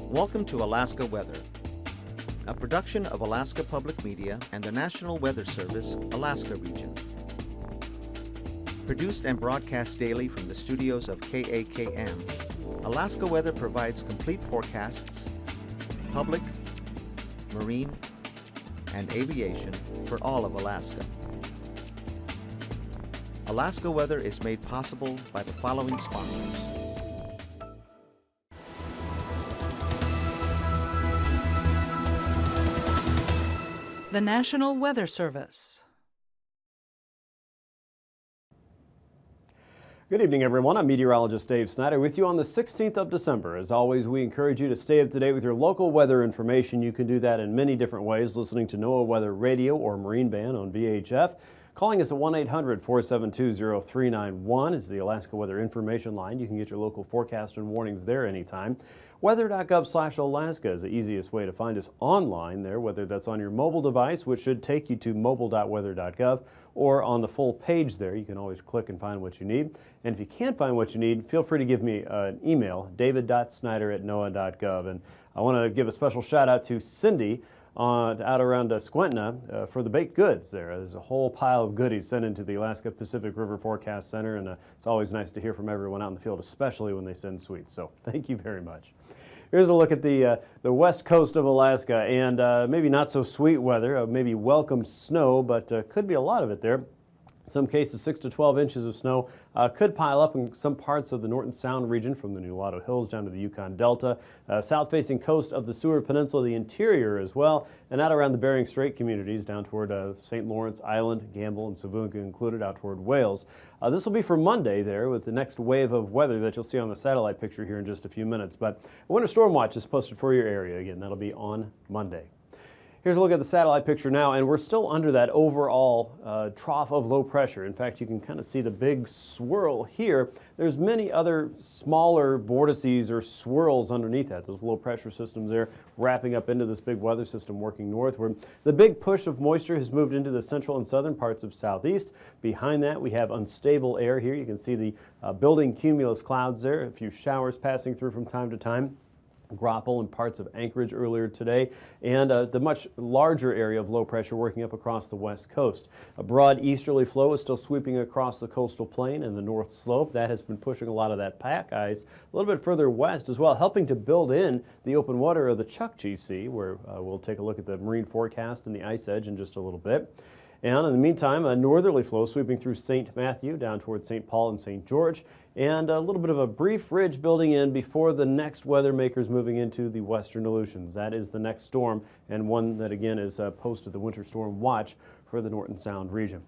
Welcome to Alaska Weather, a production of Alaska Public Media and the National Weather Service, Alaska Region. Produced and broadcast daily from the studios of KAKM, Alaska Weather provides complete forecasts, public, marine, and aviation for all of Alaska. Alaska Weather is made possible by the following sponsors. The National Weather Service. Good evening, everyone. I'm meteorologist Dave Snider with you on the 16th of December. As always, we encourage you to stay up to date with your local weather information. You can do that in many different ways, listening to NOAA Weather Radio or Marine Band on VHF. Calling us at 1-800-472-0391 is the Alaska Weather Information Line. You can get your local forecast and warnings there anytime. Weather.gov/Alaska is the easiest way to find us online there, whether that's on your mobile device, which should take you to mobile.weather.gov, or on the full page there. You can always click and find what you need. And if you can't find what you need, feel free to give me an email, david.snider@noaa.gov. And I want to give a special shout out to Cindy out around Squentna for the baked goods there. There's a whole pile of goodies sent into the Alaska Pacific River Forecast Center, and it's always nice to hear from everyone out in the field, especially when they send sweets. So thank you very much. Here's a look at the west coast of Alaska, and maybe not so sweet weather, maybe welcomed snow, but could be a lot of it there. In some cases, 6 to 12 inches of snow could pile up in some parts of the Norton Sound region, from the Nulato Hills down to the Yukon Delta, south-facing coast of the Seward Peninsula, the interior as well, and out around the Bering Strait communities down toward St. Lawrence Island, Gamble, and Savunga included, out toward Wales. This will be for Monday there, with the next wave of weather that you'll see on the satellite picture here in just a few minutes. But a winter storm watch is posted for your area. Again, that'll be on Monday. Here's a look at the satellite picture now, and we're still under that overall trough of low pressure. In fact, you can kind of see the big swirl here. There's many other smaller vortices or swirls underneath that, those low pressure systems there wrapping up into this big weather system working northward. The big push of moisture has moved into the central and southern parts of southeast. Behind that, we have unstable air here. You can see the building cumulus clouds there, a few showers passing through from time to time. Grapple and parts of Anchorage earlier today, and the much larger area of low pressure working up across the west coast. A broad easterly flow is still sweeping across the coastal plain and the north slope. That has been pushing a lot of that pack ice a little bit further west as well, helping to build in the open water of the Chukchi Sea, where we'll take a look at the marine forecast and the ice edge in just a little bit. And in the meantime, a northerly flow sweeping through St. Matthew down toward St. Paul and St. George, and a little bit of a brief ridge building in before the next weather makers moving into the western Aleutians. That is the next storm, and one that again is posted the winter storm watch for the Norton Sound region.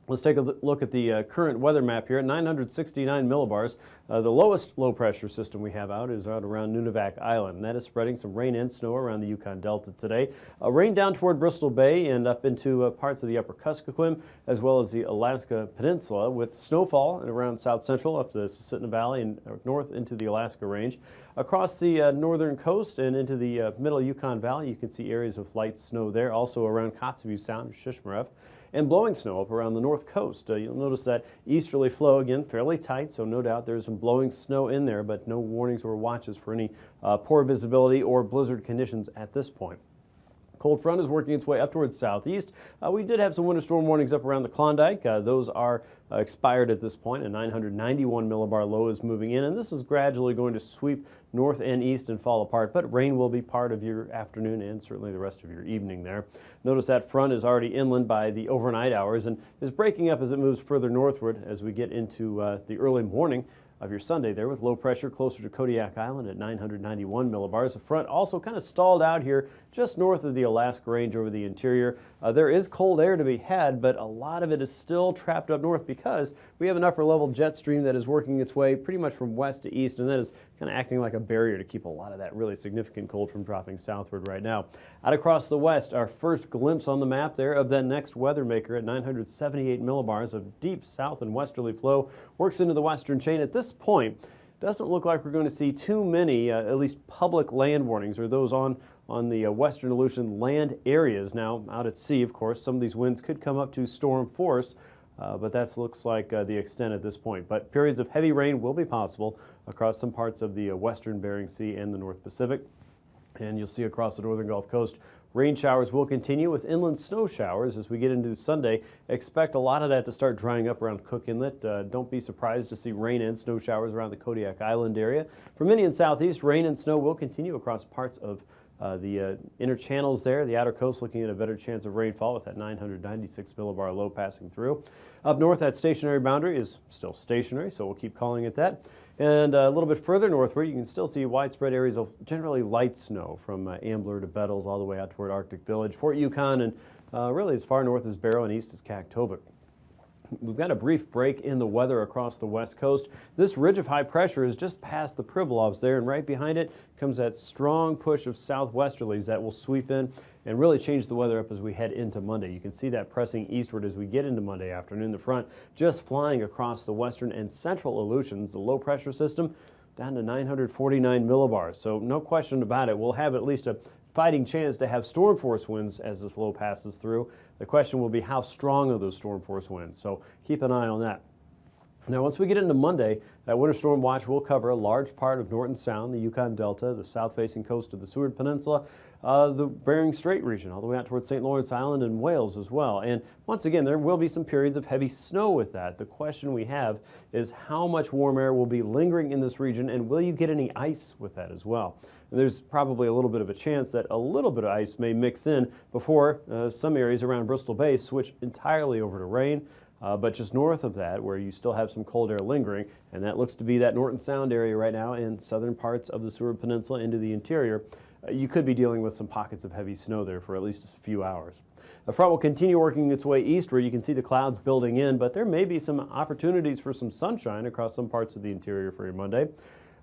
Let's take a look at the current weather map here at 969 millibars. The lowest low pressure system we have out is out around Nunivak Island, and that is spreading some rain and snow around the Yukon Delta today. Rain down toward Bristol Bay and up into parts of the upper Kuskokwim, as well as the Alaska Peninsula, with snowfall and around south central up the Susitna Valley and north into the Alaska Range. Across the northern coast and into the middle Yukon Valley, you can see areas of light snow there, also around Kotzebue Sound and Shishmaref, and blowing snow up around the north coast. You'll notice that easterly flow, again, fairly tight, so no doubt there's some blowing snow in there, but no warnings or watches for any poor visibility or blizzard conditions at this point. Cold front is working its way up towards southeast. We did have some winter storm warnings up around the Klondike. Those are expired at this point. A 991 millibar low is moving in, and this is gradually going to sweep north and east and fall apart, but rain will be part of your afternoon and certainly the rest of your evening there. Notice that front is already inland by the overnight hours and is breaking up as it moves further northward as we get into the early morning of your Sunday there, with low pressure closer to Kodiak Island at 991 millibars. The front also kind of stalled out here just north of the Alaska Range over the interior. There is cold air to be had, but a lot of it is still trapped up north because we have an upper level jet stream that is working its way pretty much from west to east, and that is kind of acting like a barrier to keep a lot of that really significant cold from dropping southward right now. Out across the west, our first glimpse on the map there of that next weather maker at 978 millibars of deep south and westerly flow works into the western chain. At this point, doesn't look like we're going to see too many, at least public land warnings, or those on the western Aleutian land areas. Now, out at sea, of course, some of these winds could come up to storm force, but that looks like the extent at this point. But periods of heavy rain will be possible across some parts of the western Bering Sea and the North Pacific. And you'll see across the northern Gulf Coast, rain showers will continue with inland snow showers as we get into Sunday. Expect a lot of that to start drying up around Cook Inlet. Don't be surprised to see rain and snow showers around the Kodiak Island area. For many in southeast, rain and snow will continue across parts of the inner channels there. The outer coast looking at a better chance of rainfall with that 996 millibar low passing through. Up north, that stationary boundary is still stationary, so we'll keep calling it that. And a little bit further northward, you can still see widespread areas of generally light snow from Ambler to Bettles all the way out toward Arctic Village, Fort Yukon, and really as far north as Barrow and east as Kaktovik. We've got a brief break in the weather across the west coast. This ridge of high pressure is just past the Pribilovs there, and right behind it comes that strong push of southwesterlies that will sweep in and really change the weather up as we head into Monday. You can see that pressing eastward as we get into Monday afternoon. The front just flying across the western and central Aleutians. The low pressure system down to 949 millibars. So no question about it, we'll have at least a fighting chance to have storm force winds as this low passes through. The question will be how strong are those storm force winds, so keep an eye on that. Now, once we get into Monday, that winter storm watch will cover a large part of Norton Sound, the Yukon Delta, the south-facing coast of the Seward Peninsula, the Bering Strait region, all the way out towards St. Lawrence Island and Wales as well. And once again, there will be some periods of heavy snow with that. The question we have is how much warm air will be lingering in this region, and will you get any ice with that as well? And there's probably a little bit of a chance that a little bit of ice may mix in before some areas around Bristol Bay switch entirely over to rain. But just north of that, where you still have some cold air lingering, and that looks to be that Norton Sound area right now in southern parts of the Seward Peninsula into the interior, you could be dealing with some pockets of heavy snow there for at least a few hours. The front will continue working its way eastward. You can see the clouds building in, but there may be some opportunities for some sunshine across some parts of the interior for your Monday.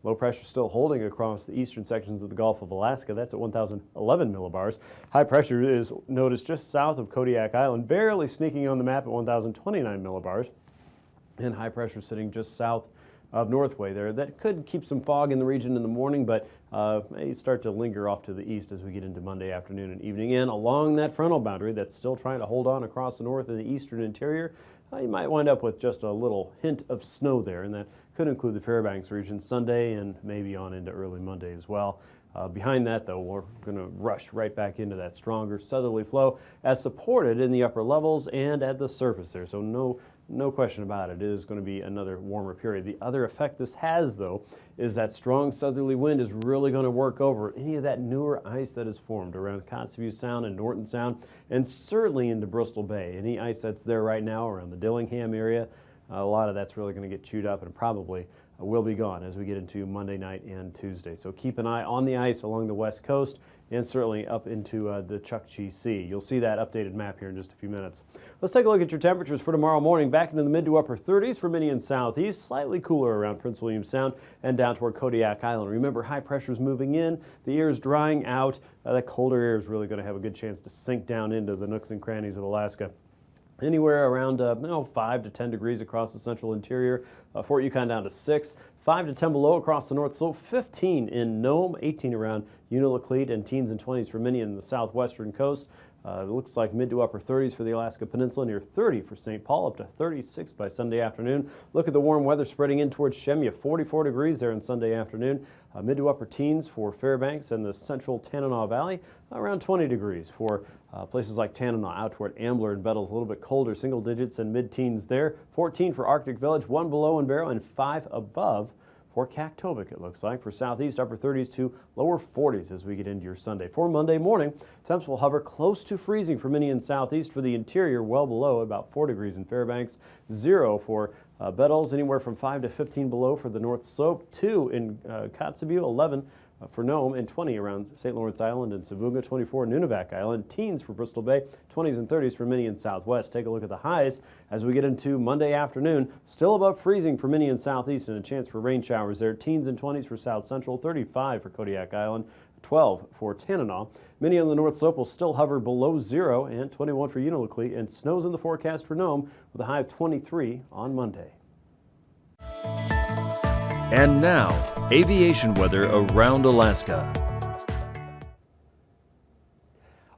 Low pressure still holding across the eastern sections of the Gulf of Alaska. That's at 1,011 millibars. High pressure is noticed just south of Kodiak Island, barely sneaking on the map at 1,029 millibars. And high pressure sitting just south of Northway there. That could keep some fog in the region in the morning, but may start to linger off to the east as we get into Monday afternoon and evening. And along that frontal boundary that's still trying to hold on across the north and the eastern interior, you might wind up with just a little hint of snow there, and that could include the Fairbanks region Sunday and maybe on into early Monday as well. Behind that, though, we're going to rush right back into that stronger southerly flow as supported in the upper levels and at the surface there. So no question about it. It is going to be another warmer period. The other effect this has, though, is that strong southerly wind is really going to work over any of that newer ice that is formed around Kotzebue Sound and Norton Sound, and certainly into Bristol Bay. Any ice that's there right now around the Dillingham area, a lot of that's really going to get chewed up and probably will be gone as we get into Monday night and Tuesday. So keep an eye on the ice along the west coast and certainly up into the Chukchi Sea. You'll see that updated map here in just a few minutes. Let's take a look at your temperatures for tomorrow morning. Back into the mid to upper 30s for many in southeast, slightly cooler around Prince William Sound and down toward Kodiak Island. Remember, high pressure is moving in, the air is drying out. That colder air is really going to have a good chance to sink down into the nooks and crannies of Alaska. Anywhere around 5 to 10 degrees across the central interior. Fort Yukon down to 6. 5 to 10 below across the north slope. 15 in Nome. 18 around Unalakleet, and teens and 20s for many in the southwestern coast. It looks like mid to upper 30s for the Alaska Peninsula, near 30 for St. Paul, up to 36 by Sunday afternoon. Look at the warm weather spreading in towards Shemya, 44 degrees there on Sunday afternoon. Mid to upper teens for Fairbanks and the central Tanana Valley, around 20 degrees for places like Tanana out toward Ambler and Bettles, a little bit colder, single digits and mid-teens there. 14 for Arctic Village, 1 below in Barrow, and 5 above for Kaktovik, it looks like. For southeast, upper 30s to lower 40s as we get into your Sunday. For Monday morning, temps will hover close to freezing for many in southeast. For the interior, well below, about 4 degrees in Fairbanks, 0 for Bettles, anywhere from 5 to 15 below for the North Slope, 2 in Kotzebue, 11 for Nome, and 20 around St. Lawrence Island and Savunga, 24 Nunivak Island, teens for Bristol Bay, 20s and 30s for many in southwest. Take a look at the highs as we get into Monday afternoon. Still above freezing for many in southeast and a chance for rain showers there. Teens and 20s for south central, 35 for Kodiak Island, 12 for Tanana. Many on the north slope will still hover below 0, and 21 for Unalakleet, and snows in the forecast for Nome with a high of 23 on Monday. And now, aviation weather around Alaska.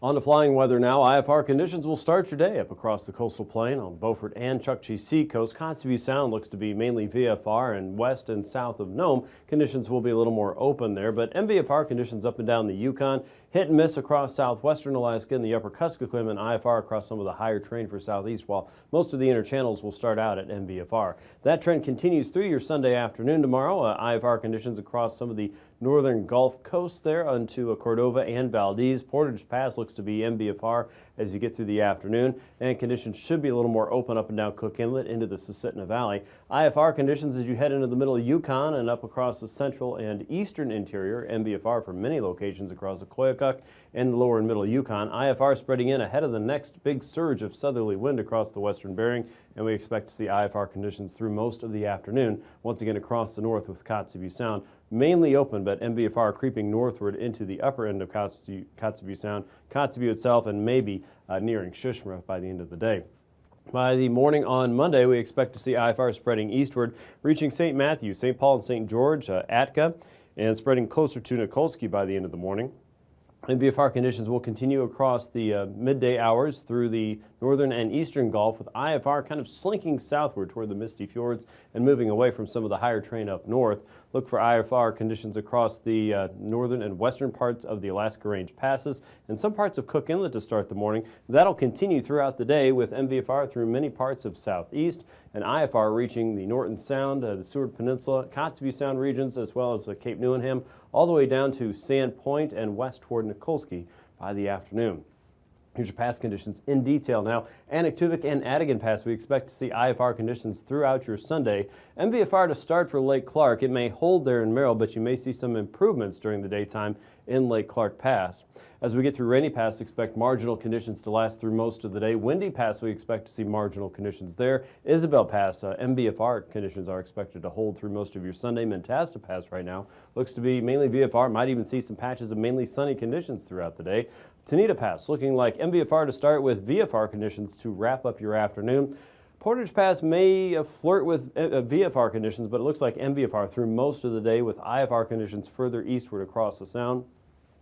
On to flying weather now. IFR conditions will start your day up across the coastal plain on Beaufort and Chukchi Seacoast. Kotzebue Sound looks to be mainly VFR, and west and south of Nome conditions will be a little more open there, but MVFR conditions up and down the Yukon, hit and miss across southwestern Alaska and the upper Kuskokwim, and IFR across some of the higher terrain for southeast, while most of the inner channels will start out at MVFR. That trend continues through your Sunday afternoon tomorrow. IFR conditions across some of the northern Gulf Coast there onto Cordova and Valdez. Portage Pass looks to be MVFR as you get through the afternoon, and conditions should be a little more open up and down Cook Inlet into the Susitna Valley. IFR conditions as you head into the middle of Yukon and up across the central and eastern interior. MVFR for many locations across the Koyukuk and the lower and middle Yukon. IFR spreading in ahead of the next big surge of southerly wind across the western Bering, and we expect to see IFR conditions through most of the afternoon. Once again across the north with Kotzebue Sound mainly open, but MVFR creeping northward into the upper end of Kotzebue Sound, Kotzebue itself, and maybe nearing Shishma by the end of the day. By the morning on Monday, we expect to see IFR spreading eastward, reaching St. Matthew, St. Paul and St. George, Atka, and spreading closer to Nikolsky by the end of the morning. MVFR conditions will continue across the midday hours through the northern and eastern Gulf, with IFR kind of slinking southward toward the misty fjords and moving away from some of the higher terrain up north. Look for IFR conditions across the northern and western parts of the Alaska Range passes and some parts of Cook Inlet to start the morning. That'll continue throughout the day with MVFR through many parts of southeast and IFR reaching the Norton Sound, the Seward Peninsula, Kotzebue Sound regions, as well as Cape Newenham, all the way down to Sand Point and west toward Nikolsky by the afternoon. Here's your pass conditions in detail now. Anaktuvik and Adigan Pass, we expect to see IFR conditions throughout your Sunday. MVFR to start for Lake Clark. It may hold there in Merrill, but you may see some improvements during the daytime in Lake Clark Pass. As we get through Rainy Pass, expect marginal conditions to last through most of the day. Windy Pass, we expect to see marginal conditions there. Isabel Pass, MVFR conditions are expected to hold through most of your Sunday. Mentasta Pass right now looks to be mainly VFR, might even see some patches of mainly sunny conditions throughout the day. Tanita Pass looking like MVFR to start with VFR conditions to wrap up your afternoon. Portage Pass may flirt with VFR conditions, but it looks like MVFR through most of the day with IFR conditions further eastward across the Sound.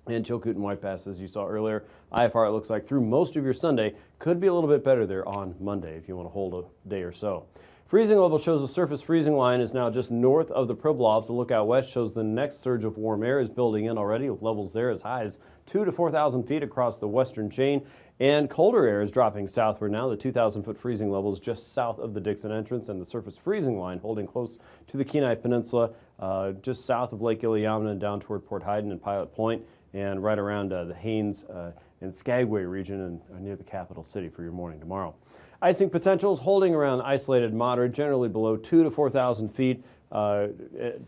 And Chilkoot and White Pass, as you saw earlier, IFR it looks like through most of your Sunday. Could be a little bit better there on Monday if you want to hold a day or so. Freezing level shows the surface freezing line is now just north of the Pribilofs. The lookout west shows the next surge of warm air is building in already, with levels there as high as 2,000 to 4,000 feet across the western chain. And colder air is dropping southward now. The 2,000-foot freezing level is just south of the Dixon entrance, and the surface freezing line holding close to the Kenai Peninsula, just south of Lake Iliamna and down toward Port Hayden and Pilot Point, and right around the Haines and Skagway region and near the capital city for your morning tomorrow. Icing potentials holding around isolated moderate, generally below 2,000 to 4,000 feet,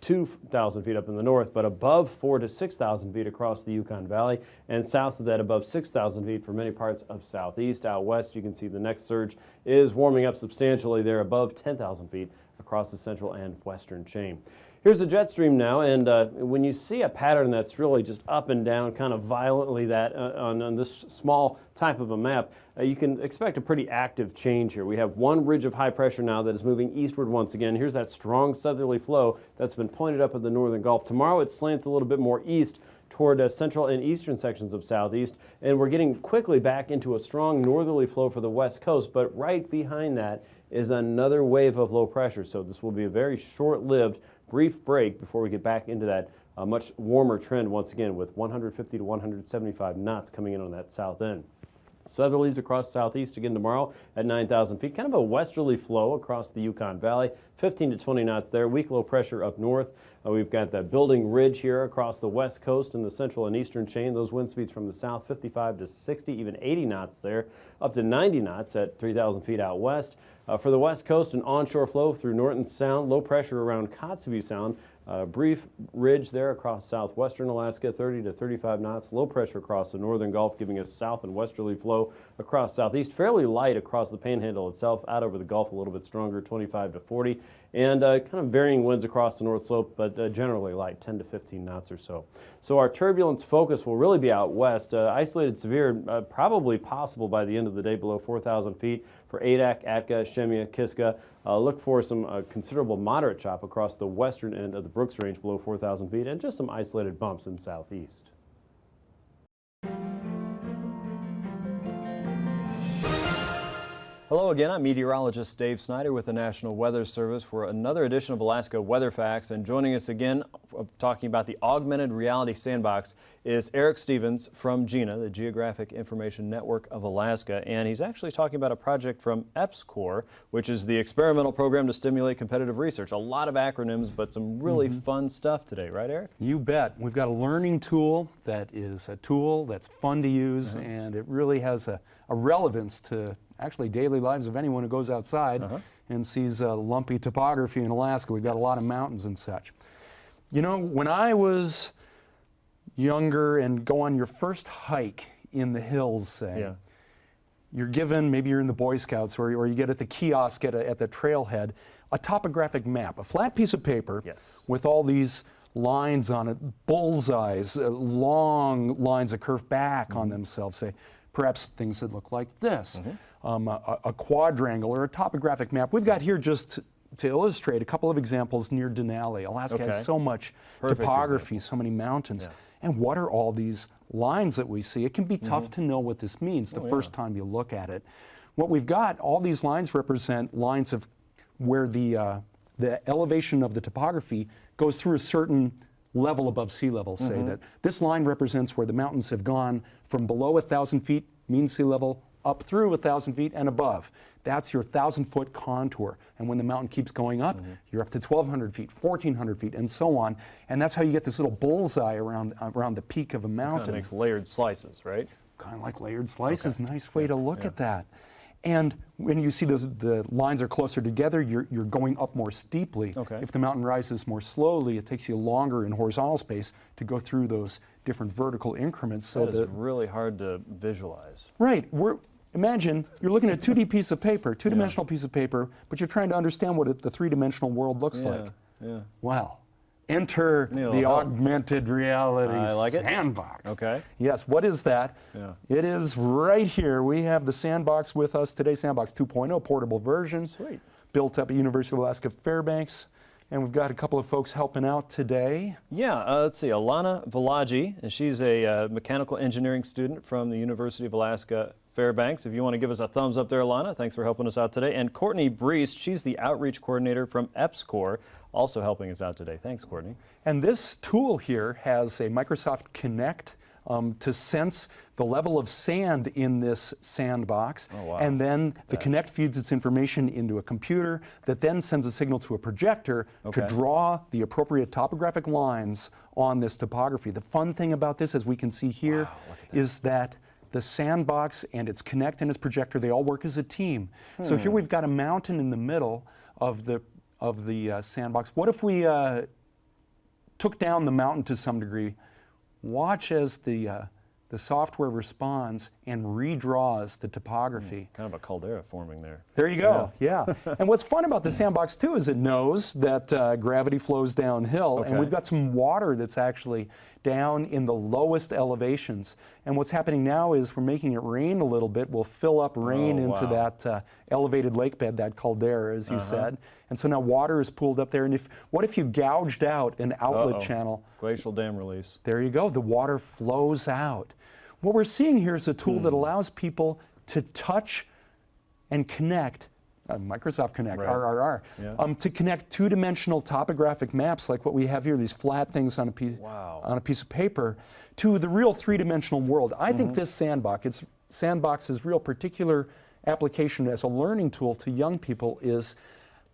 2,000 feet up in the north, but above 4,000 to 6,000 feet across the Yukon Valley, and south of that above 6,000 feet for many parts of southeast. Out west, you can see the next surge is warming up substantially there above 10,000 feet across the central and western chain. Here's the jet stream now, and when you see a pattern that's really just up and down kind of violently that on this small type of a map, you can expect a pretty active change here. We have one ridge of high pressure now that is moving eastward once again. Here's that strong southerly flow that's been pointed up in the northern Gulf. Tomorrow it slants a little bit more east toward central and eastern sections of southeast, and we're getting quickly back into a strong northerly flow for the west coast, but right behind that is another wave of low pressure. So this will be a very short-lived brief break before we get back into that much warmer trend once again, with 150 to 175 knots coming in on that south end. Southerlies across southeast again tomorrow at 9,000 feet. Kind of a westerly flow across the Yukon Valley, 15 to 20 knots there. Weak low pressure up north. We've got that building ridge here across the west coast and the central and eastern chain. Those wind speeds from the south, 55 to 60, even 80 knots there, up to 90 knots at 3,000 feet out west. For the west coast, an onshore flow through Norton Sound, low pressure around Kotzebue Sound. Brief ridge there across southwestern Alaska, 30 to 35 knots. Low pressure across the northern Gulf, giving us south and westerly flow across southeast. Fairly light across the Panhandle itself. Out over the Gulf a little bit stronger, 25 to 40. And kind of varying winds across the North Slope, but generally light, 10 to 15 knots or so. So our turbulence focus will really be out west. Isolated severe, probably possible by the end of the day below 4,000 feet for Adak, Atka, Shemya, Kiska. Look for some considerable moderate chop across the western end of the Brooks Range below 4,000 feet, and just some isolated bumps in southeast. Hello again, I'm meteorologist Dave Snider with the National Weather Service for another edition of Alaska Weather Facts. And joining us again, talking about the Augmented Reality Sandbox, is Eric Stevens from GINA, the Geographic Information Network of Alaska. And he's actually talking about a project from AKwx, which is the experimental program to stimulate competitive research. A lot of acronyms, but some really fun stuff today, right, Eric? You bet. We've got a learning tool that is a tool that's fun to use, and it really has a relevance to actually daily lives of anyone who goes outside and sees lumpy topography in Alaska. We've got a lot of mountains and such. You know, when I was younger and go on your first hike in the hills, say, you're given, maybe you're in the Boy Scouts or you get at the kiosk at the trailhead, a topographic map, a flat piece of paper with all these lines on it, bullseyes, long lines that curve back on themselves, say, perhaps things that look like this, a quadrangle or a topographic map. We've got here just to illustrate a couple of examples near Denali. Alaska has so much topography, so many mountains. And what are all these lines that we see? It can be tough to know what this means the first time you look at it. What we've got, all these lines represent lines of where the elevation of the topography goes through a certain level above sea level, say that this line represents where the mountains have gone from below 1,000 feet, mean sea level, up through 1,000 feet and above. That's your 1,000-foot contour. And when the mountain keeps going up, you're up to 1,200 feet, 1,400 feet, and so on. And that's how you get this little bullseye around the peak of a mountain. Kind of makes layered slices, right? Kind of like layered slices. Nice way to look at that. And when you see the lines are closer together, you're going up more steeply. If the mountain rises more slowly, it takes you longer in horizontal space to go through those different vertical increments. So that is really hard to visualize. Right. Imagine you're looking at a 2D piece of paper, two-dimensional piece of paper, but you're trying to understand what the three-dimensional world looks like. Well, enter the augmented reality sandbox. Yes, what is that? It is right here. We have the sandbox with us today, Sandbox 2.0, portable version. Sweet. Built up at University of Alaska Fairbanks. And we've got a couple of folks helping out today. Let's see, Alana Valaji, and she's a mechanical engineering student from the University of Alaska Fairbanks. If you want to give us a thumbs up there, Alana, thanks for helping us out today. And Courtney Breest, she's the outreach coordinator from AKwx, also helping us out today. Thanks, Courtney. And this tool here has a Microsoft Kinect to sense the level of sand in this sandbox. And then the Kinect feeds its information into a computer that then sends a signal to a projector to draw the appropriate topographic lines on this topography. The fun thing about this, as we can see here, is that the sandbox and its Kinect and its projector, they all work as a team. So here we've got a mountain in the middle of the sandbox. What if we took down the mountain to some degree? Watch as the software responds and redraws the topography. Kind of a caldera forming there. There you go, And what's fun about the sandbox too is it knows that gravity flows downhill, and we've got some water that's actually down in the lowest elevations. And what's happening now is we're making it rain a little bit. We'll fill up rain into that elevated lake bed, that caldera, as you said. And so now water is pooled up there. And what if you gouged out an outlet channel? Glacial dam release. There you go. The water flows out. What we're seeing here is a tool that allows people to touch and connect, Microsoft Connect, RRR, to connect two-dimensional topographic maps like what we have here, these flat things on a piece of paper, to the real three-dimensional world. I think this sandbox's real particular application as a learning tool to young people is,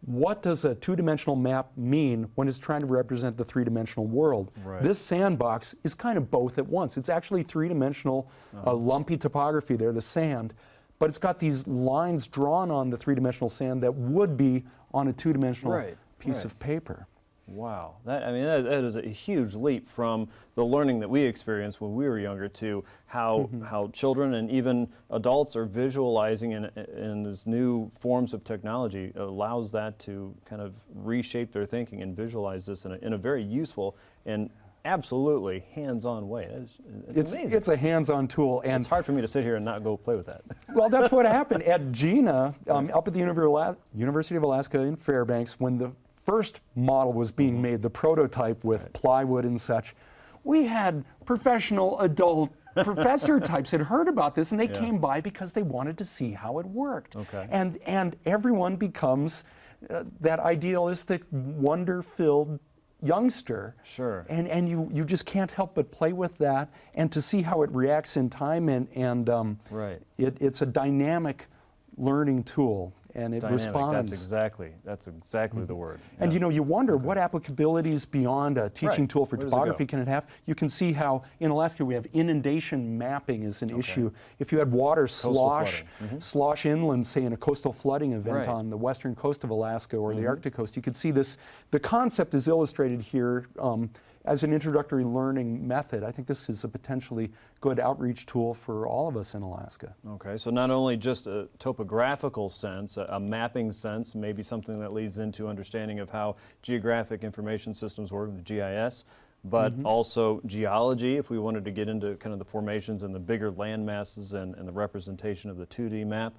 what does a two-dimensional map mean when it's trying to represent the three-dimensional world? This sandbox is kind of both at once. It's actually three-dimensional, lumpy topography there, the sand, but it's got these lines drawn on the three-dimensional sand that would be on a two-dimensional piece of paper. Wow, that is a huge leap from the learning that we experienced when we were younger to how children and even adults are visualizing in these new forms of technology. Allows that to kind of reshape their thinking and visualize this in a very useful and absolutely hands-on way. It's amazing. It's a hands-on tool, and it's hard for me to sit here and not go play with that. Well, that's what happened at GINA, up at the University of Alaska in Fairbanks, when the first model was being made, the prototype with plywood and such. We had professional adult professor types had heard about this, and they came by because they wanted to see how it worked. Okay. And everyone becomes that idealistic, wonder-filled youngster. Sure. And you just can't help but play with that, and to see how it reacts in time, and Right. it's a dynamic learning tool, and it Dynamic, responds. That's exactly the word. And Yeah. you wonder what applicabilities beyond a teaching Right. tool for Where does it topography go? can it have? You can see how in Alaska we have inundation mapping is an issue. If you had water slosh inland, say in a coastal flooding event on the western coast of Alaska or the Arctic coast, you could see this. The concept is illustrated here as an introductory learning method. I think this is a potentially good outreach tool for all of us in Alaska. Okay, so not only just a topographical sense, a mapping sense, maybe something that leads into understanding of how geographic information systems work with GIS, but also geology, if we wanted to get into kind of the formations and the bigger land masses and the representation of the 2D map.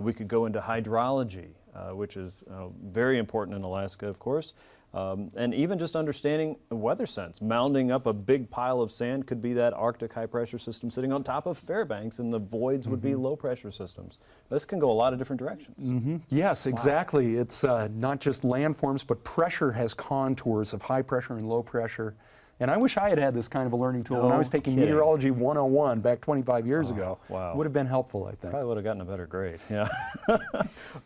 We could go into hydrology, which is very important in Alaska, of course. And even just understanding the weather sense. Mounding up a big pile of sand could be that Arctic high pressure system sitting on top of Fairbanks, and the voids would be low pressure systems. This can go a lot of different directions. Yes, exactly. It's not just landforms, but pressure has contours of high pressure and low pressure. And I wish I had had this kind of a learning tool when I was taking Meteorology 101 back 25 years ago. Wow. Would have been helpful, I think. Probably would have gotten a better grade, yeah.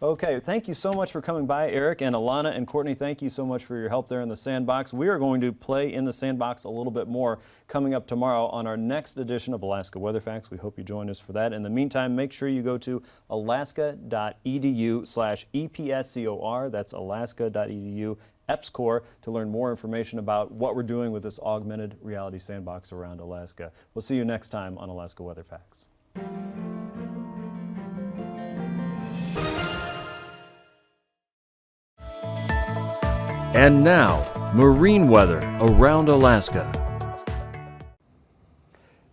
Okay, thank you so much for coming by, Eric, and Alana and Courtney, thank you so much for your help there in the sandbox. We are going to play in the sandbox a little bit more coming up tomorrow on our next edition of Alaska Weather Facts. We hope you join us for that. In the meantime, make sure you go to alaska.edu/EPSCOR. That's alaska.edu EPSCOR to learn more information about what we're doing with this augmented reality sandbox around Alaska. We'll see you next time on Alaska Weather Facts. And now, marine weather around Alaska.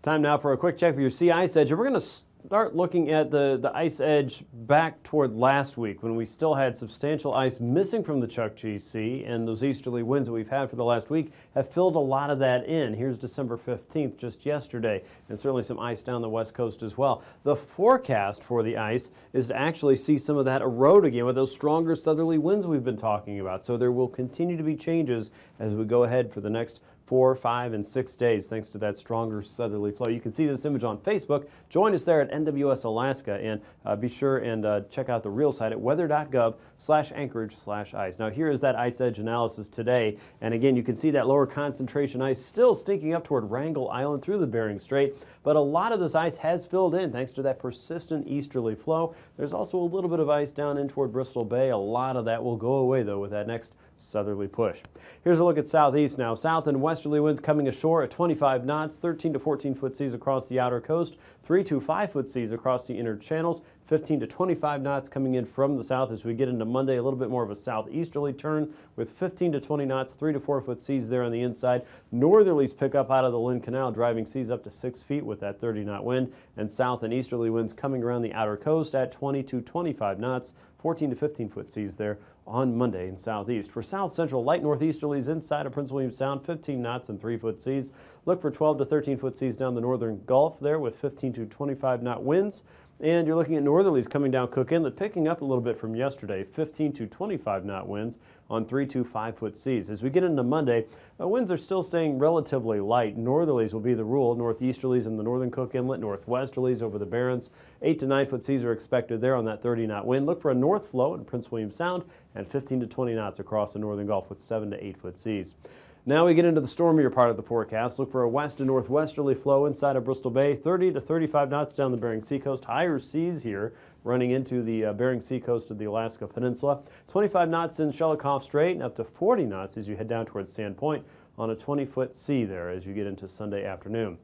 Time now for a quick check for your sea ice edge. And we're going to start looking at the ice edge back toward last week when we still had substantial ice missing from the Chukchi Sea, and those easterly winds that we've had for the last week have filled a lot of that in. Here's December 15th, just yesterday, and certainly some ice down the west coast as well. The forecast for the ice is to actually see some of that erode again with those stronger southerly winds we've been talking about. So there will continue to be changes as we go ahead for the next 4, 5, and 6 days thanks to that stronger southerly flow. You can see this image on Facebook. Join us there at NWS Alaska, and be sure and check out the real site at weather.gov/Anchorage/ice. Now here is that ice edge analysis today, and again you can see that lower concentration ice still stinking up toward Wrangell Island through the Bering Strait, but a lot of this ice has filled in thanks to that persistent easterly flow. There's also a little bit of ice down in toward Bristol Bay. A lot of that will go away though with that next southerly push. Here's a look at southeast now. South and westerly winds coming ashore at 25 knots, 13 to 14 foot seas across the outer coast, 3 to 5 foot seas across the inner channels, 15 to 25 knots coming in from the south as we get into Monday, a little bit more of a southeasterly turn with 15 to 20 knots, 3 to 4 foot seas there on the inside. Northerlies pick up out of the Lynn Canal, driving seas up to 6 feet with that 30-knot wind, and south and easterly winds coming around the outer coast at 20 to 25 knots, 14 to 15 foot seas there on Monday in southeast. For south central, light northeasterlies inside of Prince William Sound, 15 knots and 3 foot seas. Look for 12 to 13 foot seas down the northern Gulf there with 15 to 25 knot winds. And you're looking at northerlies coming down Cook Inlet, picking up a little bit from yesterday, 15 to 25 knot winds on 3 to 5 foot seas. As we get into Monday, winds are still staying relatively light. Northerlies will be the rule. Northeasterlies in the northern Cook Inlet, northwesterlies over the Barrens. 8 to 9 foot seas are expected there on that 30-knot wind. Look for a north flow in Prince William Sound and 15 to 20 knots across the northern Gulf with 7 to 8 foot seas. Now we get into the stormier part of the forecast. Look for a west to northwesterly flow inside of Bristol Bay, 30 to 35 knots down the Bering Sea coast. Higher seas here running into the Bering Sea coast of the Alaska Peninsula. 25 knots in Shelikof Strait and up to 40 knots as you head down towards Sand Point on a 20-foot sea there as you get into Sunday afternoon.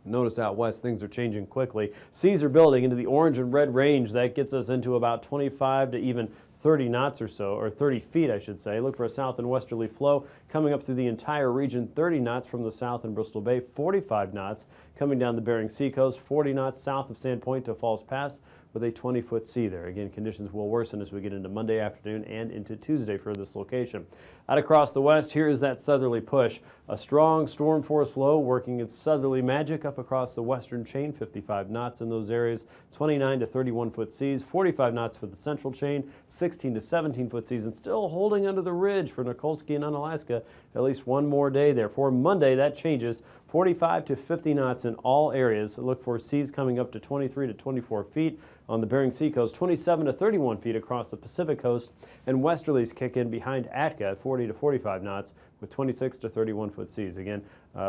Notice out west things are changing quickly. Seas are building into the orange and red range. That gets us into about 25 to even 30 knots or so, or 30 feet I should say. Look for a south and westerly flow coming up through the entire region, 30 knots from the south in Bristol Bay, 45 knots coming down the Bering Sea coast, 40 knots south of Sand Point to Falls Pass, with a 20-foot sea there. Again, conditions will worsen as we get into Monday afternoon and into Tuesday for this location. Out across the west, here is that southerly push. A strong storm force low working its southerly magic up across the western chain, 55 knots in those areas, 29 to 31 foot seas, 45 knots for the central chain, 16 to 17 foot seas, and still holding under the ridge for Nikolsky and Unalaska. At least one more day there. For Monday, that changes. 45 to 50 knots in all areas. Look for seas coming up to 23 to 24 feet on the Bering Sea coast, 27 to 31 feet across the Pacific coast, and westerlies kick in behind Atka at 40 to 45 knots with 26 to 31 foot seas. Again,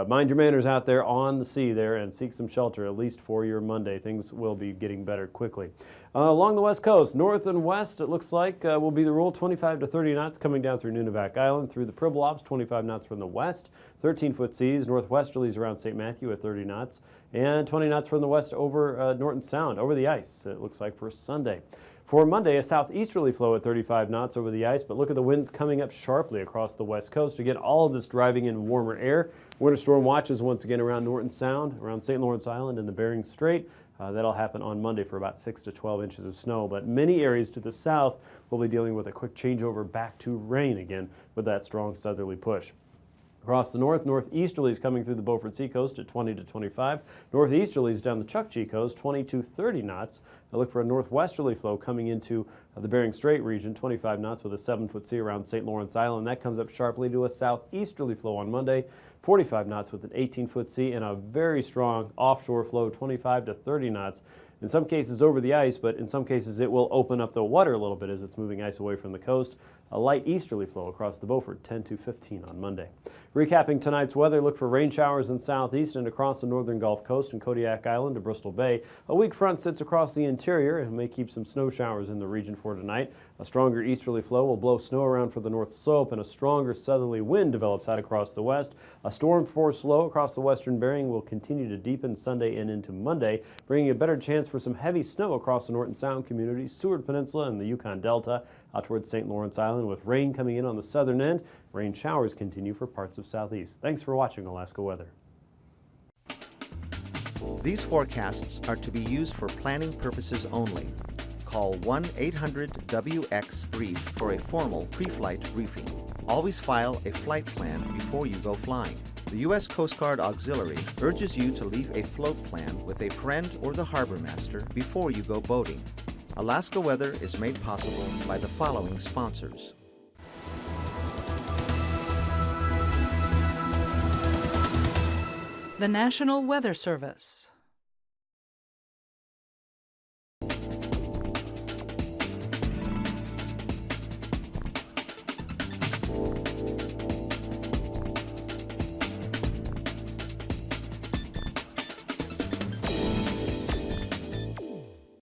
mind your manners out there on the sea there and seek some shelter, at least for your Monday. Things will be getting better quickly. Along the west coast, north and west, it looks like will be the rule. 25 to 30 knots coming down through Nunivak Island, through the Pribilofs, 25 knots from the west, 13-foot seas, northwesterlies around St. Matthew at 30 knots, and 20 knots from the west over Norton Sound, over the ice, it looks like, for Sunday. For Monday, a southeasterly flow at 35 knots over the ice, but look at the winds coming up sharply across the west coast. Again, all of this driving in warmer air. Winter storm watches once again around Norton Sound, around St. Lawrence Island and the Bering Strait. That'll happen on Monday for about 6 to 12 inches of snow, but many areas to the south will be dealing with a quick changeover back to rain again with that strong southerly push. Across the north, northeasterlies coming through the Beaufort Seacoast at 20 to 25. Northeasterlies down the Chukchi coast, 20 to 30 knots. I look for a northwesterly flow coming into the Bering Strait region, 25 knots with a 7-foot sea around St. Lawrence Island. That comes up sharply to a southeasterly flow on Monday, 45 knots with an 18-foot sea, and a very strong offshore flow, 25 to 30 knots. In some cases over the ice, but in some cases it will open up the water a little bit as it's moving ice away from the coast. A light easterly flow across the Beaufort, 10 to 15 on Monday. Recapping tonight's weather, look for rain showers in southeast and across the northern Gulf Coast and Kodiak Island to Bristol Bay. A weak front sits across the interior and may keep some snow showers in the region for tonight. A stronger easterly flow will blow snow around for the north slope, and a stronger southerly wind develops out across the west. A storm force low across the western Bering will continue to deepen Sunday and into Monday, bringing a better chance for some heavy snow across the Norton Sound community, Seward Peninsula, and the Yukon Delta, out towards St. Lawrence Island, with rain coming in on the southern end. Rain showers continue for parts of southeast. Thanks for watching Alaska Weather. These forecasts are to be used for planning purposes only. Call 1-800-WX-BRIEF for a formal pre-flight briefing. Always file a flight plan before you go flying. The U.S. Coast Guard Auxiliary urges you to leave a float plan with a friend or the harbor master before you go boating. Alaska Weather is made possible by the following sponsors. The National Weather Service.